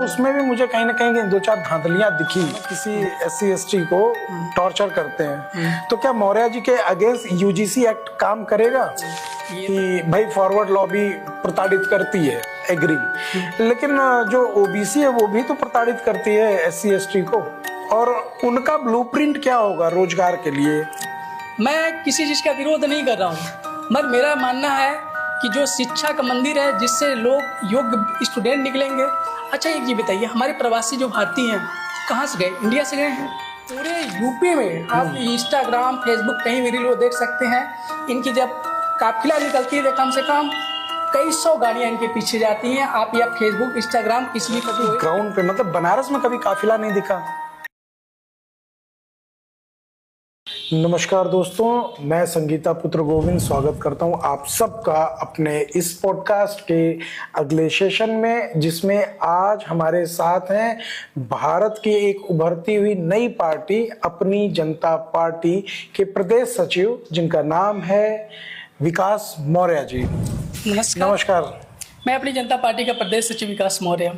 उसमें भी मुझे कहीं ना कहीं दो चार धांधलियां दिखी। किसी SC ST को टॉर्चर करते हैं, तो क्या मौर्य जी के अगेंस्ट UGC एक्ट काम करेगा कि भाई फॉरवर्ड लॉबी प्रताड़ित करती है, एग्री, लेकिन जो OBC है वो भी तो प्रताड़ित करती है SC ST को, और उनका ब्लूप्रिंट क्या होगा रोजगार के लिए? मैं किसी चीज़ का विरोध नहीं कर रहा हूँ, मगर मेरा मानना है कि जो शिक्षा का मंदिर है जिससे लोग योग्य स्टूडेंट निकलेंगे। अच्छा एक जी बताइए, हमारे प्रवासी जो भारतीय हैं कहाँ से गए? इंडिया से गए हैं। पूरे यूपी में आप इंस्टाग्राम फेसबुक कहीं भी रील वो देख सकते हैं। इनकी जब काफिला निकलती है तो कम से कम कई सौ गाड़ियाँ इनके पीछे जाती हैं। आप या फेसबुक इंस्टाग्राम किसी भी ग्राउंड पे, मतलब बनारस में कभी काफिला नहीं दिखा? नमस्कार दोस्तों, मैं संगीता पुत्र गोविंद स्वागत करता हूं आप सबका अपने इस पॉडकास्ट के अगले सेशन में, जिसमें आज हमारे साथ हैं भारत की एक उभरती हुई नई पार्टी अपनी जनता पार्टी के प्रदेश सचिव, जिनका नाम है विकास मौर्य जी। नमस्कार। मैं अपनी जनता पार्टी का प्रदेश सचिव विकास मौर्य।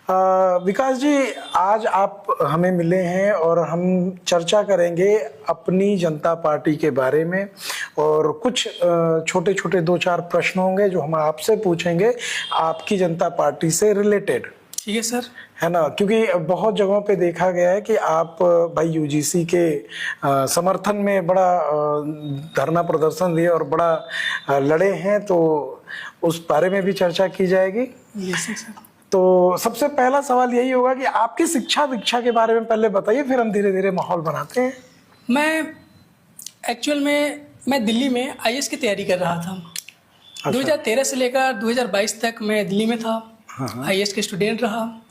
विकास जी, आज आप हमें मिले हैं और हम चर्चा करेंगे अपनी जनता पार्टी के बारे में, और कुछ छोटे छोटे दो चार प्रश्न होंगे जो हम आपसे पूछेंगे आपकी जनता पार्टी से रिलेटेड। ठीक है सर, है ना? क्योंकि बहुत जगहों पे देखा गया है कि आप भाई UGC के समर्थन में बड़ा धरना प्रदर्शन दिए और बड़ा लड़े हैं, तो उस बारे में भी चर्चा की जाएगी। Yes sir. तो सबसे पहला सवाल यही होगा कि आपकी शिक्षा दीक्षा के बारे में पहले बताइए, फिर हम धीरे धीरे माहौल बनाते हैं। मैं दिल्ली में IAS की तैयारी कर रहा था। अच्छा। 2013 से लेकर 2022 तक मैं दिल्ली में था। IAS के स्टूडेंट रहा।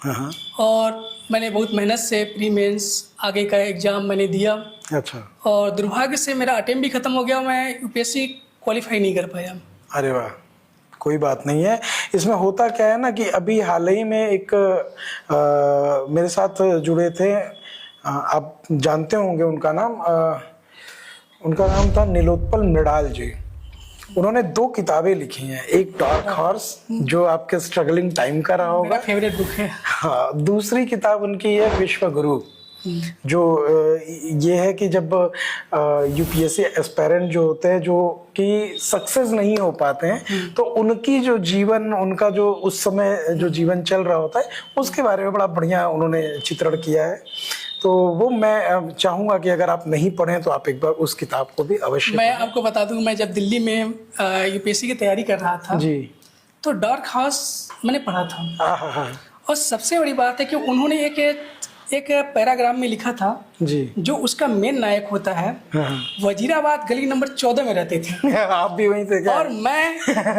और मैंने बहुत मेहनत से प्री मेंस आगे का एग्जाम मैंने दिया। अच्छा। और दुर्भाग्य से मेरा अटेम्प्ट भी खत्म हो गया, मैं UPSC क्वालिफाई नहीं कर पाया। अरे वाह, कोई बात नहीं है। इसमें होता क्या है ना कि अभी हाल ही में एक मेरे साथ जुड़े थे, आप जानते होंगे उनका नाम था नीलोत्पल मृणाल जी। उन्होंने 2 किताबें लिखी हैं, एक डार्क हॉर्स जो आपके स्ट्रगलिंग टाइम का रहा होगा, फेवरेट बुक है। हाँ, दूसरी किताब उनकी है विश्व गुरु, जो ये है कि जब UPSC एस्पायरेंट जो होते हैं, जो कि सक्सेस नहीं हो पाते हैं, तो उनकी जो जीवन, उनका जो उस समय जो जीवन चल रहा होता है, उसके बारे में बड़ा बढ़िया उन्होंने चित्रण किया है। तो वो मैं चाहूँगा कि अगर आप नहीं पढ़ें तो आप एक बार उस किताब को भी अवश्य। मैं आपको बता दूँ, मैं जब दिल्ली में UPSC की तैयारी कर रहा था जी, तो डार्क हाउस मैंने पढ़ा था। और सबसे बड़ी बात है कि उन्होंने एक पैराग्राफ में लिखा था जी, जो उसका मेन नायक होता है वजीराबाद गली नंबर 14 में रहते थे। आप भी वहीं थे क्या? और मैं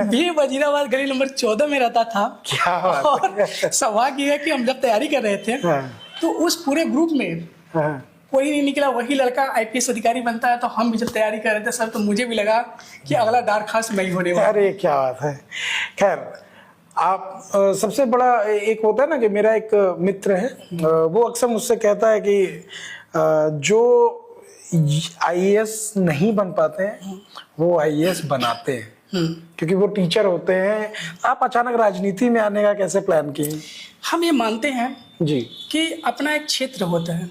भी वजीराबाद गली नंबर 14 में रहता था। क्या बात और सौभाग्य है कि हम जब तैयारी कर रहे थे तो उस पूरे ग्रुप में कोई नहीं निकला, वही लड़का IPS अधिकारी बनता है। तो हम भी जब तैयारी कर रहे थे सर, तो मुझे भी लगा कि अगला डार्क हाउस मैं ही होने वाला। अरे क्या बात है। खैर, आप सबसे बड़ा एक होता है ना कि मेरा एक मित्र है, वो अक्सर मुझसे कहता है कि जो IAS नहीं बन पाते हैं वो IAS बनाते हैं, क्योंकि वो टीचर होते हैं। आप अचानक राजनीति में आने का कैसे प्लान किए? हम ये मानते हैं जी कि अपना एक क्षेत्र होता है।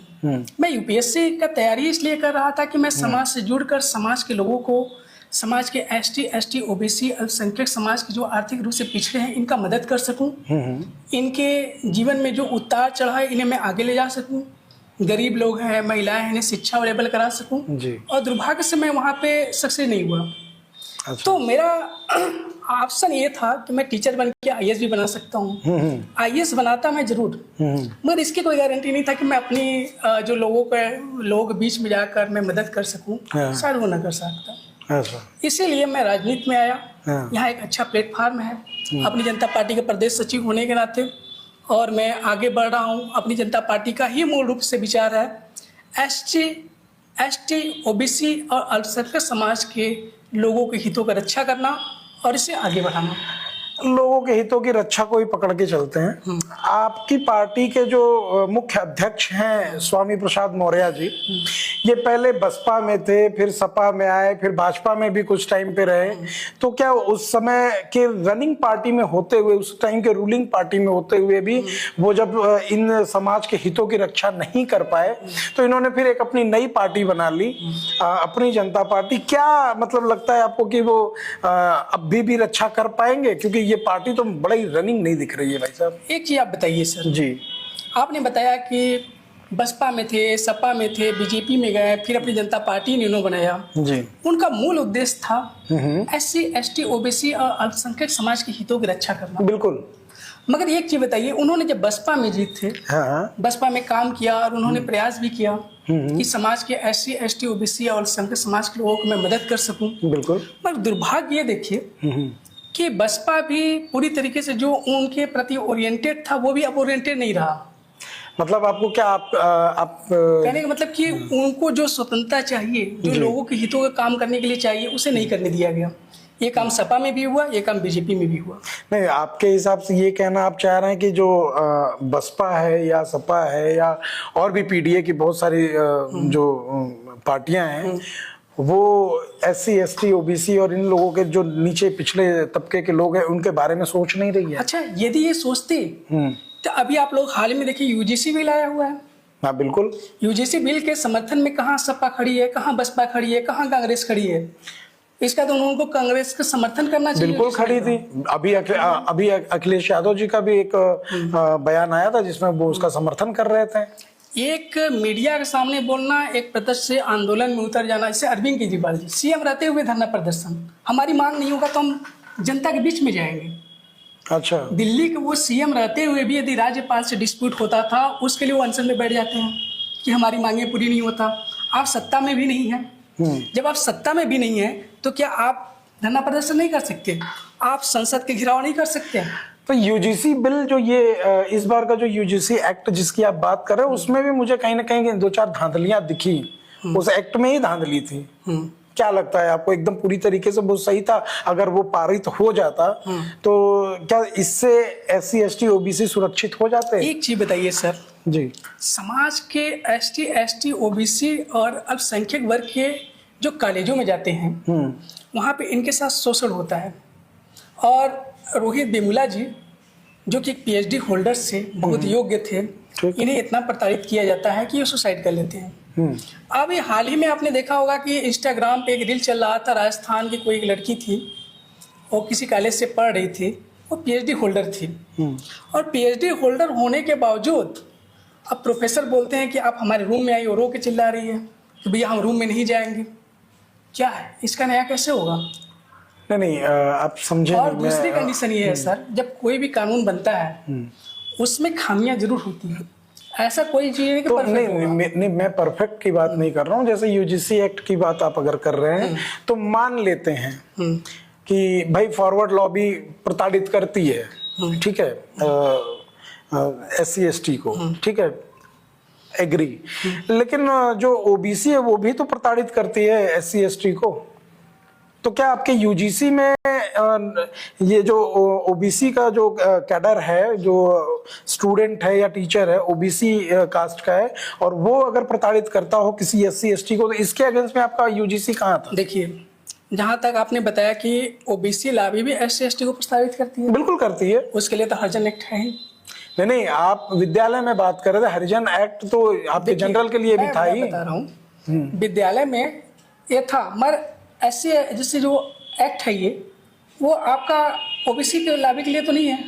मैं UPSC का तैयारी इसलिए कर रहा था कि मैं समाज से जुड़कर समाज के लोगों को, समाज के ST ST OBC अल्पसंख्यक समाज के जो आर्थिक रूप से पिछड़े हैं, इनका मदद कर सकूं। इनके जीवन में जो उतार चढ़ाव है इन्हें मैं आगे ले जा सकूं। गरीब लोग हैं, महिलाएं हैं, इन्हें शिक्षा अवेलेबल करा सकूं जी। और दुर्भाग्य से मैं वहाँ पे सक्सेस नहीं हुआ। अच्छा। तो मेरा ऑप्शन ये था कि मैं टीचर बन के IAS भी बना सकता हूँ। IAS बनाता मैं जरूर, मगर इसकी कोई गारंटी नहीं था कि मैं अपनी जो लोगों के बीच में जाकर मैं मदद कर सकूँ। शायद वो ना कर सकता। इसीलिए मैं राजनीति में आया। यहाँ एक अच्छा प्लेटफार्म है अपनी जनता पार्टी के प्रदेश सचिव होने के नाते, और मैं आगे बढ़ रहा हूँ। अपनी जनता पार्टी का ही मूल रूप से विचार है SC ST OBC और अल्पसंख्यक समाज के लोगों के हितों का रक्षा करना और इसे आगे बढ़ाना। लोगों के हितों की रक्षा को ही पकड़ के चलते हैं। आपकी पार्टी के जो मुख्य अध्यक्ष हैं स्वामी प्रसाद मौर्य जी, ये पहले बसपा में थे, फिर सपा में आए, फिर भाजपा में भी कुछ टाइम पे रहे। तो क्या उस समय के रनिंग पार्टी में होते हुए, उस टाइम के रूलिंग पार्टी में होते हुए भी वो जब इन समाज के हितों की रक्षा नहीं कर पाए तो इन्होंने फिर एक अपनी नई पार्टी बना ली, अपनी जनता पार्टी। क्या मतलब लगता है आपको कि वो अब भी रक्षा कर पाएंगे, क्योंकि ये पार्टी तो बड़ी रनिंग नहीं दिख रही है भाई साहब? एक चीज आप बताइए सर जी, आपने बताया कि बसपा में थे, सपा में थे, बीजेपी में गए, फिर अपनी जनता पार्टी ने बनाया जी। उनका मूल उद्देश्य था SC, ST, OBC और अल्पसंख्यक समाज के हितों की रक्षा करना। बिल्कुल। मगर एक चीज बताइए, उन्होंने जब बसपा में जीत थे, बसपा में काम किया और उन्होंने प्रयास भी किया कि समाज के SC, ST, OBC और अल्पसंख्यक समाज के लोगों को मैं मदद कर सकूं। बिल्कुल। मगर दुर्भाग्य ये देखिए कि बसपा भी पूरी तरीके से जो उनके प्रति ओरिएंटेड था वो भी अब ओरिएंटेड नहीं रहा। मतलब आपको क्या आप कहने का मतलब कि उनको जो स्वतंत्रता चाहिए, जो लोगों के हितों का काम करने के लिए चाहिए, उसे नहीं करने दिया गया। ये काम सपा में भी हुआ, ये काम बीजेपी में भी हुआ। नहीं, आपके हिसाब से ये कहना आप चाह रहे हैं कि जो बसपा है या सपा है या और भी PDA की बहुत सारी जो पार्टियां हैं वो SC, ST, OBC और इन लोगों के जो नीचे पिछले तबके के लोग हैं उनके बारे में सोच नहीं रही है? अच्छा, यदि ये सोचते तो अभी आप लोग हाल में देखिए UGC बिल आया हुआ है। हाँ बिल्कुल। UGC बिल के समर्थन में कहाँ सपा खड़ी है, कहाँ बसपा खड़ी है, कहाँ कांग्रेस खड़ी है? इसका तो उनको कांग्रेस का समर्थन करना चाहिए। बिल्कुल खड़ी थी। अभी अखिलेश यादव जी का भी एक बयान आया था जिसमें वो उसका समर्थन कर रहे थे। एक मीडिया के सामने बोलना, एक प्रदर्शन से आंदोलन में उतर जाना, इससे अरविंद केजरीवाल जी CM रहते हुए धरना प्रदर्शन, हमारी मांग नहीं होगा तो हम जनता के बीच में जाएंगे। अच्छा, दिल्ली के वो CM रहते हुए भी यदि राज्यपाल से डिस्प्यूट होता था, उसके लिए वो अनशन में बैठ जाते हैं कि हमारी मांगे पूरी नहीं होता। आप सत्ता में भी नहीं है, जब आप सत्ता में भी नहीं है तो क्या आप धरना प्रदर्शन नहीं कर सकते? आप संसद के घेराव नहीं कर सकते? तो UGC बिल जो ये इस बार का जो UGC एक्ट जिसकी आप बात कर रहे हो उसमें भी मुझे कहीं ना कहीं 2-4 धांधलियां दिखी। उस एक्ट में ही धांधली थी। क्या लगता है आपको, एकदम पूरी तरीके से वो सही था? अगर वो पारित हो जाता तो क्या इससे SC, ST, OBC सुरक्षित हो जाते? एक चीज बताइए सर जी, समाज के ST, ST, OBC और अल्पसंख्यक वर्ग के जो कॉलेजों में जाते हैं वहाँ पे इनके साथ शोषण होता है। और रोहित वेमुला जी जो कि एक PhD होल्डर से बहुत योग्य थे, इन्हें इतना प्रताड़ित किया जाता है कि ये सुसाइड कर लेते हैं। अभी हाल ही में आपने देखा होगा कि इंस्टाग्राम पे एक रील चल रहा था, राजस्थान की कोई एक लड़की थी, वो किसी कॉलेज से पढ़ रही थी, वो PhD होल्डर थी और PhD होल्डर होने के बावजूद अब प्रोफेसर बोलते हैं कि आप हमारे रूम में आई और रो के चिल्ला रही है कि भैया हम रूम में नहीं जाएंगे। क्या है इसका नया कैसे होगा? नहीं आप समझे। और दूसरी कंडीशन ये है सर, जब कोई भी कानून बनता है उसमें खामियां जरूर होती हैं। ऐसा कोई चीज है कि तो नहीं, मैं परफेक्ट की बात नहीं कर रहा हूँ। जैसे UGC एक्ट की बात आप अगर कर रहे हैं तो मान लेते हैं कि भाई फॉरवर्ड लॉबी प्रताड़ित करती है, ठीक है, SC, ST को, ठीक है, एग्री। लेकिन जो OBC है वो भी तो प्रताड़ित करती है SC, ST को। तो क्या आपके UGC में ये जो OBC का जो कैडर है, जो स्टूडेंट है या टीचर है OBC कास्ट का है, और वो अगर प्रताड़ित करता हो किसी SC, ST को, तो इसके अगेंस्ट में आपका UGC कहाँ था? देखिए, जहाँ तक आपने बताया कि OBC लॉबी भी SC, ST को प्रताड़ित करती है, बिल्कुल करती है। उसके लिए तो हरिजन एक्ट है ही। नहीं, आप विद्यालय में बात कर रहे थे, हरिजन एक्ट तो आपके जनरल के लिए भी था ही। बता रहा हूँ विद्यालय में ये था, मगर ऐसे जैसे जो एक्ट है ये वो आपका OBC के लॉबी के लिए तो नहीं है,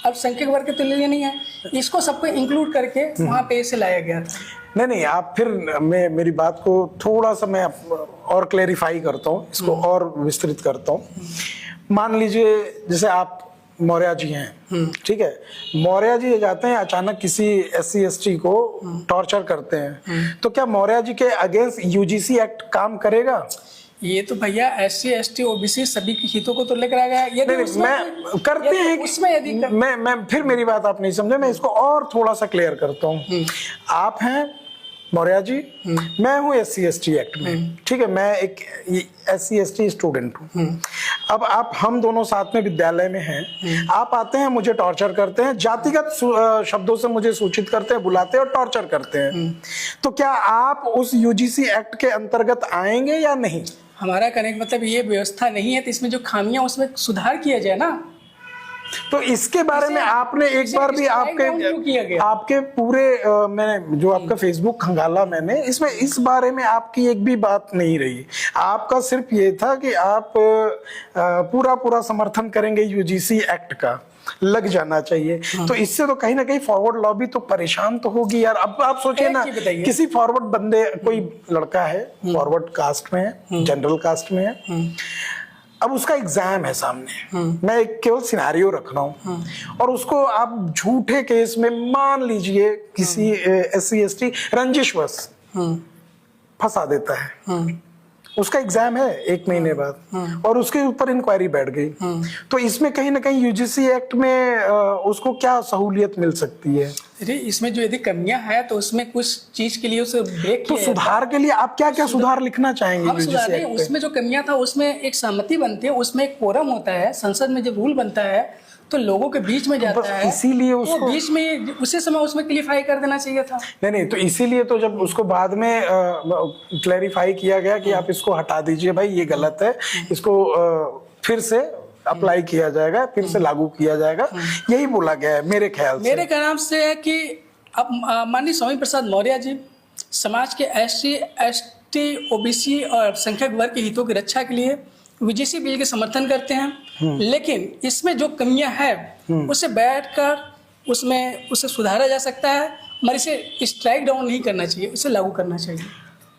अल्पसंख्यक वर्ग के लिए नहीं है, इसको सबको इंक्लूड करके वहाँ पे इसे लाया गया था। नहीं, आप फिर मेरी बात को थोड़ा सा मैं और क्लेरिफाई करता हूँ, इसको और विस्तृत करता हूँ। मान लीजिए जैसे आप मौर्य जी हैं, ठीक है, मौर्य जी जाते हैं अचानक किसी SC, ST को टॉर्चर करते हैं, तो क्या मौर्य जी के अगेंस्ट UGC एक्ट काम करेगा? ये तो भैया SC, ST, OBC सभी के हितों को तो लेकर आ गया। यदि मैं करते हैं उसमें यदि मैं फिर मेरी बात आप नहीं समझे, मैं इसको और थोड़ा सा क्लियर करता हूँ। आप हैं मौर्य जी, मैं हूँ SC/ST एक्ट में, ठीक है, मैं एक SC/ST स्टूडेंट हूँ। अब आप हम दोनों साथ में विद्यालय में हैं, आप आते हैं, मुझे टॉर्चर करते हैं, जातिगत शब्दों से मुझे सूचित करते हैं, बुलाते हैं और टॉर्चर करते हैं, तो क्या आप उस UGC एक्ट के अंतर्गत आएंगे या नहीं? हमारा कहने का मतलब ये व्यवस्था नहीं है, तो इसमें जो खामियां उसमें सुधार किया जाए ना। तो इसके बारे में आपने एक बार भी आपके पूरे मैंने जो आपका फेसबुक खंगाला मैंने, इसमें इस बारे में आपकी एक भी बात नहीं रही। आपका सिर्फ ये था कि आप पूरा समर्थन करेंगे UGC एक्ट का, लग जाना चाहिए। तो इससे तो कहीं ना कहीं फॉरवर्ड लॉबी तो परेशान तो होगी यार। अब आप सोचिए ना, किसी फॉरवर्ड बंदे, कोई लड़का है फॉरवर्ड कास्ट में है, जनरल कास्ट में है, अब उसका एग्जाम है सामने, मैं एक केवल सिनेरियो रख रहा हूं, और उसको आप झूठे केस में मान लीजिए किसी SC/ST रंजिशवश फंसा देता है, उसका एग्जाम है 1 महीने बाद और उसके ऊपर इंक्वायरी बैठ गई, तो इसमें कहीं ना कहीं UGC एक्ट में उसको क्या सहूलियत मिल सकती है? अरे इसमें जो यदि कमियां है तो उसमें कुछ चीज के लिए उसे ब्रेक तो सुधार के लिए आप क्या क्या सुधार लिखना चाहेंगे UGC एक्ट पे? उसमें जो कमियां था उसमें एक सहमति बनती है, उसमें एक कोरम होता है, संसद में जब रूल बनता है तो लोगों के बीच में जाता है, इसीलिए उसको बीच में उसी समय उसमें क्लियरफाई कर देना चाहिए था। नहीं, तो इसीलिए तो जब उसको बाद में क्लैरिफाई किया गया कि आप इसको हटा दीजिए भाई, ये गलत है, इसको फिर से अप्लाई किया जाएगा, फिर से लागू किया जाएगा, यही बोला गया है मेरे ख्याल से। मेरे ख्याल से है कि अब माननीय स्वामी प्रसाद मौर्य जी समाज के SC/ST OBC और अल्पसंख्यक वर्ग के हितों की रक्षा के लिए UGC बिल के समर्थन करते हैं, लेकिन इसमें जो कमियां हैं उसे बैठकर उसे सुधारा जा सकता है, मगर इसे स्ट्राइक डाउन नहीं करना चाहिए, इसे लागू करना चाहिए।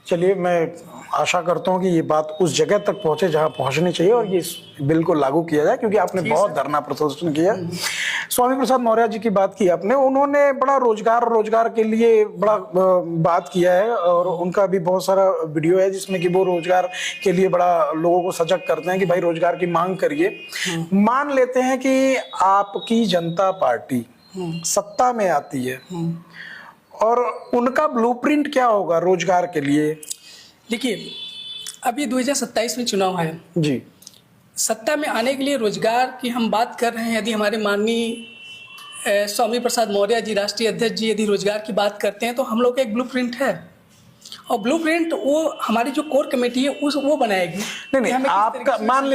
चलिए, मैं आशा करता हूँ कि ये बात उस जगह तक पहुंचे जहां पहुंचनी चाहिए और ये बिल को लागू किया जाए, क्योंकि आपने बहुत धरना प्रदर्शन किया। स्वामी प्रसाद मौर्य जी की बात की आपने, उन्होंने बड़ा रोजगार के लिए बड़ा बात किया है, और उनका भी बहुत सारा वीडियो है जिसमें कि वो रोजगार के लिए बड़ा लोगों को सजग करते हैं कि भाई रोजगार की मांग करिए। मान लेते हैं कि आपकी जनता पार्टी सत्ता में आती है, और उनका ब्लूप्रिंट क्या होगा रोजगार के लिए? देखिए, अभी 2027 में चुनाव है जी, सत्ता में आने के लिए रोजगार की हम बात कर रहे हैं। यदि हमारे माननीय स्वामी प्रसाद मौर्य जी, राष्ट्रीय अध्यक्ष जी, यदि रोजगार की बात करते हैं तो हम लोग का एक ब्लूप्रिंट है, और ब्लूप्रिंट वो हमारी जो कोर कमेटी है वो बनाएगी। नहीं, आपका मान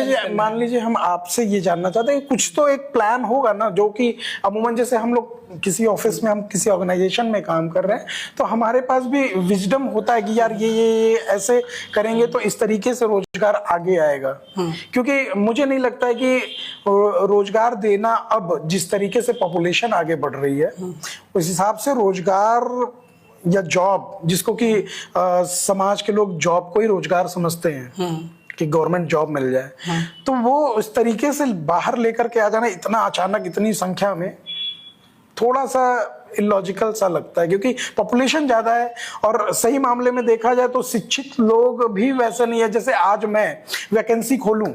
लीजिए हम आपसे ये जानना चाहते हैं, कुछ तो एक प्लान होगा ना, जो कि अमूमन जैसे हम लोग किसी ऑफिस में, हम किसी ऑर्गेनाइजेशन में काम कर रहे हैं तो हमारे पास भी विजडम होता है कि यार ये ऐसे करेंगे तो इस तरीके से रोजगार आगे आएगा। क्योंकि मुझे नहीं लगता है कि रोजगार देना, अब जिस तरीके से पॉपुलेशन आगे बढ़ रही है उस हिसाब से रोजगार या जॉब, जिसको कि समाज के लोग जॉब को ही रोजगार समझते हैं कि गवर्नमेंट जॉब मिल जाए, तो वो उस तरीके से बाहर लेकर के आ जाना इतना अचानक इतनी संख्या में थोड़ा सा इलॉजिकल सा लगता है, क्योंकि पॉपुलेशन ज्यादा है और सही मामले में देखा जाए तो शिक्षित लोग भी वैसे नहीं है। जैसे आज मैं वैकेंसी खोलूं,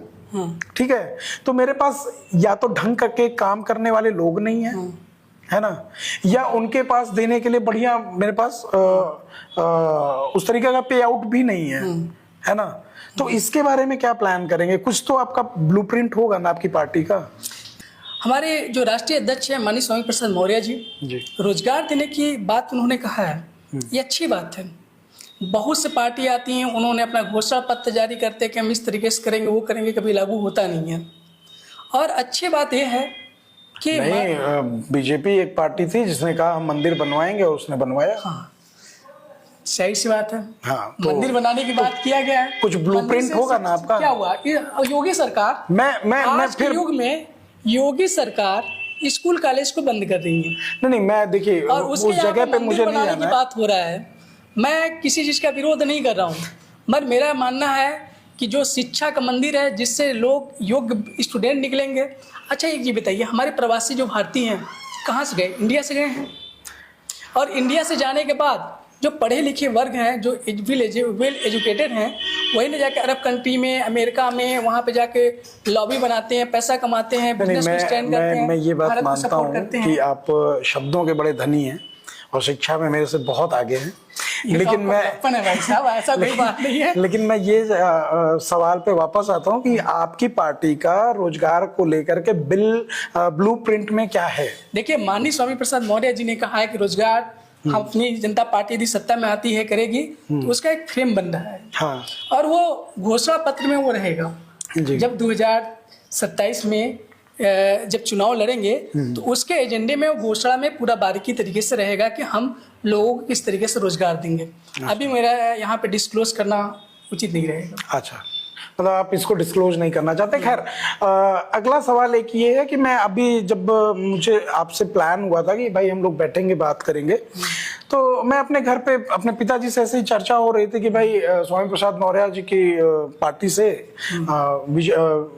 ठीक है, तो मेरे पास या तो ढंग के काम करने वाले लोग नहीं है, है ना, या उनके पास देने के लिए बढ़िया मेरे पास उस तरीके का पे आउट भी नहीं है ना। तो इसके बारे में क्या प्लान करेंगे? कुछ तो आपका ब्लूप्रिंट होगा ना आपकी पार्टी का। हमारे जो राष्ट्रीय अध्यक्ष है माननीय स्वामी प्रसाद मौर्य जी, रोजगार देने की बात उन्होंने कहा है, ये अच्छी बात है। बहुत से पार्टी आती हैं, उन्होंने अपना घोषणा पत्र जारी करते हैं कि हम इस तरीके से करेंगे, वो करेंगे, कभी लागू होता नहीं है। और अच्छी बात यह है कि नहीं, बीजेपी एक पार्टी थी जिसने कहा हम मंदिर बनवाएंगे और उसने बनवाया। हाँ, सही सी बात है। हाँ, तो मंदिर बनाने की बात किया गया है, कुछ ब्लूप्रिंट होगा ना आपका। क्या हुआ? योगी सरकार, मैं फिर युग में योगी सरकार स्कूल कॉलेज को बंद कर रही है। नहीं, मैं देखिए उस जगह पे मुझे नहीं जाना की बात हो रहा है। मैं किसी चीज का विरोध नहीं कर रहा हूँ, मगर मेरा मानना है कि जो शिक्षा का मंदिर है जिससे लोग योग्य स्टूडेंट निकलेंगे। अच्छा, एक ये बताइए, हमारे प्रवासी जो भारतीय हैं कहाँ से गए? इंडिया से गए हैं, और इंडिया से जाने के बाद जो पढ़े लिखे वर्ग हैं, जो वेल एजुकेटेड हैं, वही ना जाके अरब कंट्री में, अमेरिका में, वहाँ पे जाके लॉबी बनाते हैं, पैसा कमाते हैं, बिजनेस में स्टैंड करते हैं। मैं ये बात मानता हूँ कि आप शब्दों के बड़े धनी हैं, और शिक्षा में मेरे से बहुत आगे हैं। ये लेकिन तो मैं आपका है भाई साहब, ऐसा कोई बात नहीं है। लेकिन मैं ये सवाल पे वापस आता हूँ कि आपकी पार्टी का रोजगार को लेकर के ब्लूप्रिंट में क्या है? देखिए, माननीय स्वामी प्रसाद मौर्य जी ने कहा है कि रोजगार हम अपनी जनता पार्टी यदि सत्ता में आती है करेगी, तो उसका एक फ्रेम बन रहा है। हाँ और वो घोषणा पत्र में वो रहेगा। जी। जब 2027 में जब चुनाव लड़ेंगे तो उसके एजेंडे में, वो घोषणा में पूरा बारीकी तरीके से रहेगा कि हम लोगों को किस तरीके से रोजगार देंगे। अभी मेरा यहाँ पे डिस्क्लोज करना उचित नहीं रहेगा। अच्छा, मतलब आप इसको डिस्क्लोज नहीं करना चाहते। खैर, अगला सवाल एक ये है कि मैं अभी जब मुझे आपसे प्लान हुआ था कि भाई हम लोग बैठेंगे बात करेंगे, तो मैं अपने घर पे अपने पिताजी से ऐसे ही चर्चा हो रही थी कि भाई स्वामी प्रसाद मौर्य जी की पार्टी से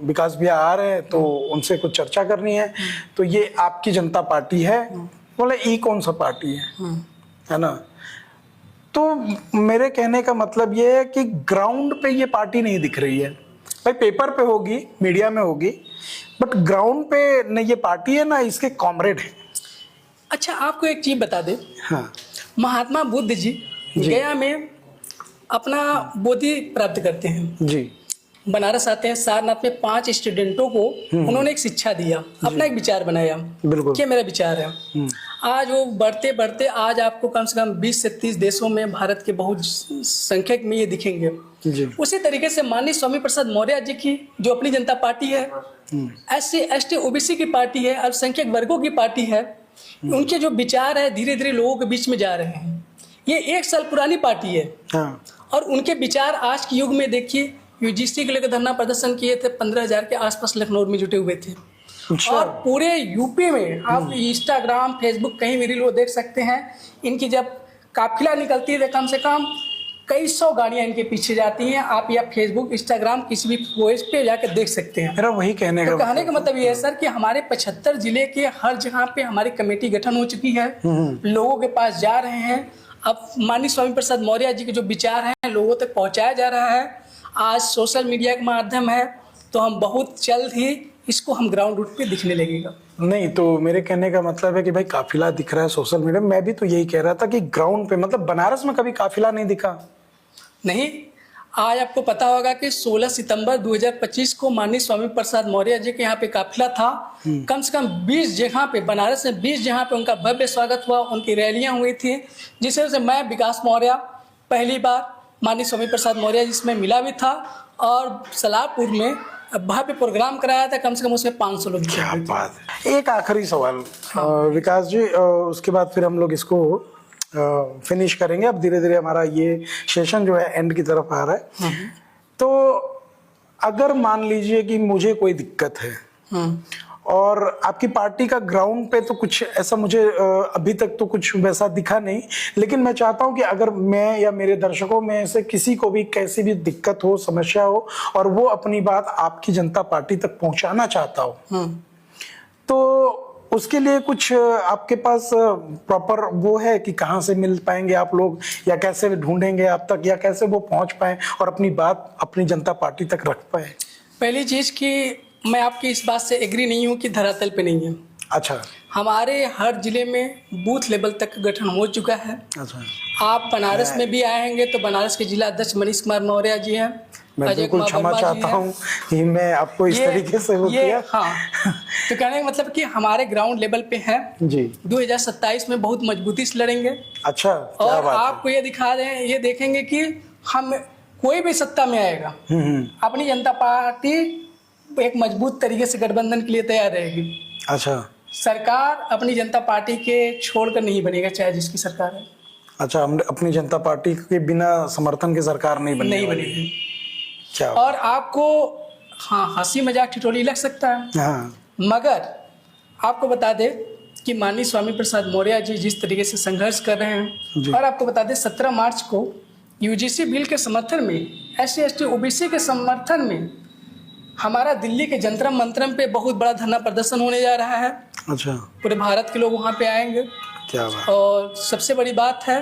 विकास भैया आ रहे हैं, तो उनसे कुछ चर्चा करनी है। तो ये आपकी जनता पार्टी है। बोले ई कौन सा पार्टी है ना? तो मेरे कहने का मतलब ये है कि ग्राउंड पे ये पार्टी नहीं दिख रही है। भाई पेपर पे होगी, मीडिया में होगी, बट ग्राउंड पे न ये पार्टी है ना इसके कॉमरेड है। अच्छा, आपको एक चीज बता दे। हाँ महात्मा बुद्ध जी गया में अपना बोधि प्राप्त करते हैं जी, बनारस आते हैं। सारनाथ में 5 स्टूडेंटों को उन्होंने एक शिक्षा दिया, अपना एक विचार बनाया। बिल्कुल, क्या मेरा विचार है। आज वो बढ़ते बढ़ते आज आपको कम से कम 20 से 30 देशों में भारत के बहुत संख्यक में ये दिखेंगे जी। उसी तरीके से माननीय स्वामी प्रसाद मौर्य जी की जो अपनी जनता पार्टी है, SC ST OBC की पार्टी है, अल्पसंख्यक वर्गों की पार्टी है, उनके जो विचार है धीरे धीरे लोगों के बीच में जा रहे हैं। ये 1 साल पुरानी पार्टी है। हाँ। और उनके विचार आज के युग में देखिए, UGC के लेकर धरना प्रदर्शन किए थे, 15,000 के आसपास लखनऊ में जुटे हुए थे। अच्छा। और पूरे यूपी में आप इंस्टाग्राम फेसबुक कहीं भी रील वो देख सकते हैं। इनकी जब काफिला निकलती है कम से कम कई 100 गाड़ियां इनके पीछे जाती हैं। आप या फेसबुक इंस्टाग्राम किसी भी पेज पे जाकर देख सकते हैं। मेरा वही कहने तो कहने का मतलब ये है सर कि हमारे 75 जिले के हर जगह पे हमारी कमेटी गठन हो चुकी है, लोगों के पास जा रहे हैं। अब माननीय स्वामी प्रसाद मौर्य जी के जो विचार हैं लोगों तक पहुंचाया जा रहा है। आज सोशल मीडिया का माध्यम है, तो हम बहुत जल्द ही इसको हम ग्राउंड रूट पे दिखने लगेगा। नहीं, तो मेरे कहने का मतलब है कि भाई काफिला दिख रहा है सोशल मीडिया में। मैं भी तो यही कह रहा था कि ग्राउंड पे, मतलब बनारस में कभी काफिला नहीं दिखा। नहीं, आज आपको पता होगा कि 16 सितंबर 2025 को माननीय स्वामी प्रसाद मौर्य जी के यहाँ पे काफिला था। कम से कम 20 जगह पे, बनारस में 20 जगह पे उनका भव्य स्वागत हुआ, उनकी रैलियां हुई थी, जिसमें से मैं विकास मौर्य पहली बार माननीय स्वामी प्रसाद मौर्य जी इसमें मिला भी था। और सलारपुर में भव्य प्रोग्राम कराया था, कम से कम उसमें 500 लोग। क्या बात है। एक आखिरी सवाल विकास जी, उसके बाद फिर हम लोग इसको फिनिश करेंगे। अब धीरे धीरे हमारा ये सेशन जो है एंड की तरफ आ रहा है। तो अगर मान लीजिए कि मुझे कोई दिक्कत है और आपकी पार्टी का ग्राउंड पे तो कुछ ऐसा मुझे अभी तक तो कुछ वैसा दिखा नहीं, लेकिन मैं चाहता हूं कि अगर मैं या मेरे दर्शकों में से किसी को भी कैसी भी दिक्कत हो, समस्या हो, और वो अपनी बात आपकी जनता पार्टी तक पहुंचाना चाहता हो, तो उसके लिए कुछ आपके पास प्रॉपर वो है कि कहाँ से मिल पाएंगे आप लोग, या कैसे ढूंढेंगे आप तक, या कैसे वो पहुंच पाए और अपनी बात अपनी जनता पार्टी तक रख पाए? पहली चीज कि मैं आपकी इस बात से एग्री नहीं हूँ कि धरातल पे नहीं है। अच्छा। हमारे हर जिले में बूथ लेवल तक गठन हो चुका है। अच्छा। आप बनारस में भी आएंगे तो बनारस के जिला अध्यक्ष मनीष कुमार मौर्य जी हैं। मैं बिल्कुल क्षमा चाहता हूँ कि मैं आपको इस तरीके से वो किया। हाँ, तो कहने का मतलब कि हमारे ग्राउंड लेवल पे है जी। 2027 में बहुत मजबूती से लड़ेंगे। अच्छा, और आपको ये दिखा रहे हैं, ये देखेंगे कि हम कोई भी सत्ता में आएगा, अपनी जनता पार्टी एक मजबूत तरीके से गठबंधन के लिए तैयार रहेगी। अच्छा। सरकार अपनी जनता पार्टी के छोड़कर नहीं बनेगा, चाहे जिसकी सरकार है। अच्छा, हम अपनी जनता पार्टी के बिना समर्थन के सरकार नहीं बनेगी। क्या? और आपको हाँ हंसी मजाक ठिठोली लग सकता है, हाँ। मगर आपको बता दे कि माननीय स्वामी प्रसाद मौर्य जी जिस तरीके से संघर्ष कर रहे हैं, और आपको बता दें 17 मार्च को UGC बिल के समर्थन में, SC ST OBC के समर्थन में हमारा दिल्ली के जंतर मंतरम पे बहुत बड़ा धरना प्रदर्शन होने जा रहा है। अच्छा। पूरे भारत के लोग वहाँ पे आएंगे। क्या बात। और सबसे बड़ी बात है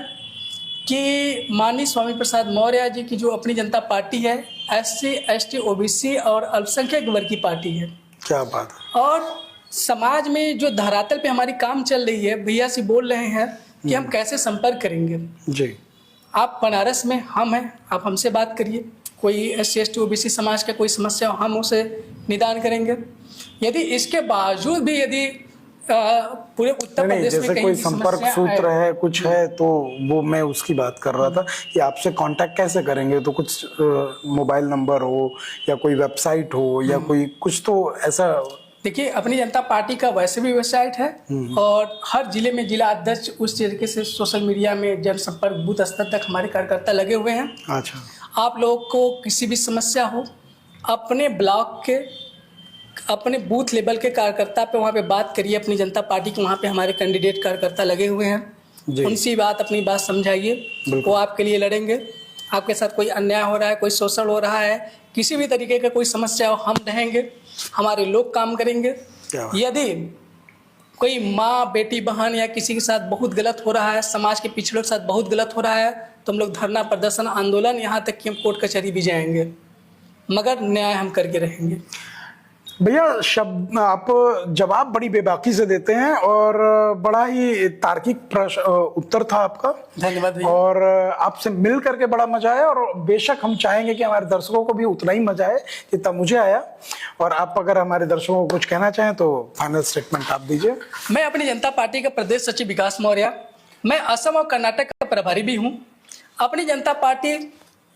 कि माननीय स्वामी प्रसाद मौर्य जी की जो अपनी जनता पार्टी है, SC ST OBC और अल्पसंख्यक वर्ग की पार्टी है। क्या बात है। और समाज में जो धरातल पे हमारी काम चल रही है, भैया से बोल रहे हैं कि हम कैसे संपर्क करेंगे। जी। आप बनारस में, हम हैं, आप हमसे बात करिए। कोई SC/ST OBC समाज का कोई समस्या हो, हम उसे निदान करेंगे। यदि इसके बावजूद भी यदि पूरे उत्तर प्रदेश में जैसे कहीं कोई भी संपर्क समस्या सूत्र आए, है, कुछ है, तो वो मैं उसकी बात कर रहा था कि आपसे कांटेक्ट कैसे करेंगे। तो कुछ मोबाइल नंबर हो या कोई वेबसाइट हो या कोई कुछ तो ऐसा। देखिए, अपनी जनता पार्टी का वैसे भी वेबसाइट है और हर जिले में जिला अध्यक्ष उस तरीके से सोशल मीडिया में जनसंपर्क बूथ स्तर तक हमारे कार्यकर्ता लगे हुए हैं। अच्छा। आप लोगों को किसी भी समस्या हो, अपने ब्लॉक के, अपने बूथ लेवल के कार्यकर्ता पे वहाँ पे बात करिए। अपनी जनता पार्टी के वहाँ पे हमारे कैंडिडेट कार्यकर्ता लगे हुए हैं, उनसी अपनी बात समझाइए, वो आपके लिए लड़ेंगे। आपके साथ कोई अन्याय हो रहा है, कोई शोषण हो रहा है, किसी भी तरीके का कोई समस्या हो, हम रहेंगे, हमारे लोग काम करेंगे। यदि कोई माँ, बेटी, बहन या किसी के साथ बहुत गलत हो रहा है, समाज के पिछड़ों के साथ बहुत गलत हो रहा है, तो हम लोग धरना, प्रदर्शन, आंदोलन, यहाँ तक कि हम कोर्ट कचहरी भी जाएंगे, मगर न्याय हम करके रहेंगे। भैया, शब्द आप जवाब बड़ी बेबाकी से देते हैं और बड़ा ही तार्किक उत्तर था आपका। धन्यवाद भैया। और आपसे मिल करके बड़ा मजा आया और बेशक हम चाहेंगे कि हमारे दर्शकों को भी उतना ही मजा आए जितना मुझे आया। और आप अगर हमारे दर्शकों को कुछ कहना चाहें तो फाइनल स्टेटमेंट आप दीजिए। मैं अपनी जनता पार्टी का प्रदेश सचिव विकास मौर्य, मैं असम और कर्नाटक का प्रभारी भी हूँ। अपनी जनता पार्टी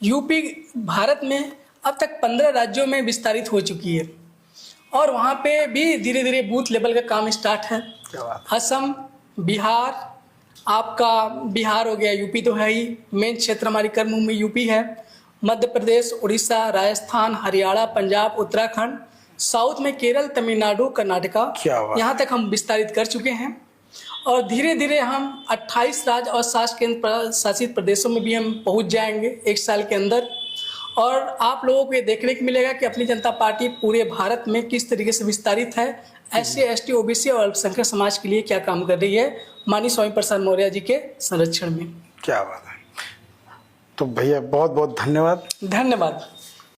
यूपी, भारत में अब तक 15 राज्यों में विस्तारित हो चुकी है और वहाँ पे भी धीरे धीरे बूथ लेवल का काम स्टार्ट है। असम, बिहार, आपका बिहार हो गया, यूपी तो है ही, मेन क्षेत्र हमारी कर्मभूमि यूपी है, मध्य प्रदेश, उड़ीसा, राजस्थान, हरियाणा, पंजाब, उत्तराखंड, साउथ में केरल, तमिलनाडु, कर्नाटका, यहाँ तक हम विस्तारित कर चुके हैं। और धीरे धीरे हम 28 राज्य और 7 केंद्र शासित प्रदेशों में भी हम पहुँच जाएंगे 1 साल के अंदर। और आप लोगों को ये देखने को मिलेगा कि अपनी जनता पार्टी पूरे भारत में किस तरीके से विस्तारित है, SC/ST OBC और अल्पसंख्यक समाज के लिए क्या काम कर रही है माननीय स्वामी प्रसाद मौर्य जी के संरक्षण में। क्या बात है। तो भैया बहुत बहुत धन्यवाद। धन्यवाद।